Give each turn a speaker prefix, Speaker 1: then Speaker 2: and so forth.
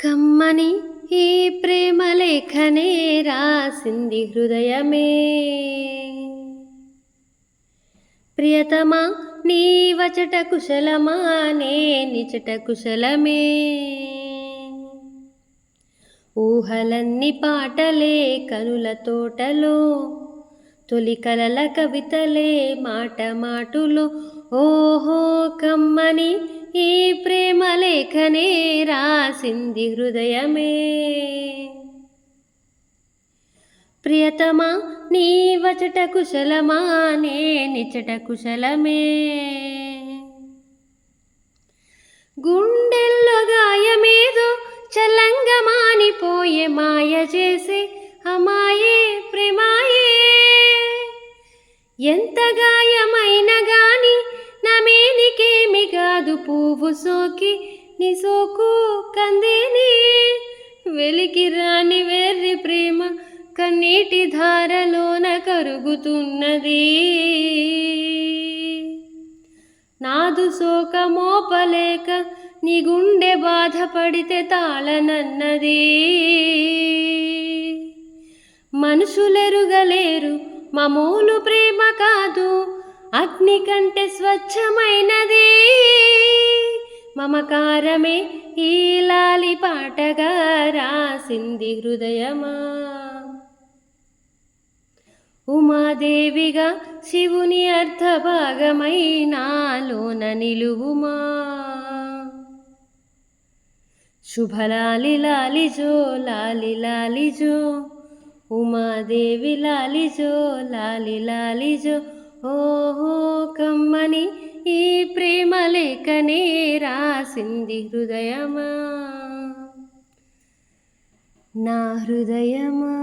Speaker 1: కమ్మని ఈ ప్రేమ లేఖనే రాసింది హృదయమే. ప్రియతమా నీ వచట కుశలమా నే నిచట కుశలమే. ఊహలన్నీ పాటలే కనుల తోటలో, తొలి కలల కవితలే మాట మాటులో. ఓహో కమ్మని ఈ ప్రేమ లేఖనే రాసింది హృదయమే. ప్రియతమా నీ వచట కుశలమా నే నిచట కుశలమే. గుండెల్లో గాయమేదో చల్లంగా మానిపోయే, మాయ చేసే అమాయే ప్రేమాయే. ఎంత గాయమైన గాని నా మేనికేమి కాదు, పువ్వు సోకి నీ సోకు కందేని. వెలికి రాని వెర్రి ప్రేమ కన్నీటి ధారలోన కరుగుతున్నది. నాదు సోక మోపలేక నీ గుండె బాధపడితే తాళనన్నది. మనుషులెరుగలేరు మామూలు ప్రేమ కాదు, అగ్ని కంటే స్వచ్ఛమైనది. మమకారమే ఈ లాలి పాటగా రాసింది హృదయమా. ఉమాదేవిగా శివుని అర్ధభాగమై నాలోన నిలువుమా. శుభలాలి లాలిజో లాలి లాలిజో, ఉమాదేవి లాలిజో లాలి లాలిజో. ఓహో కమ్మని ఈ ప్రేమ లేఖనే రాసింది హృదయమా, నా హృదయమా.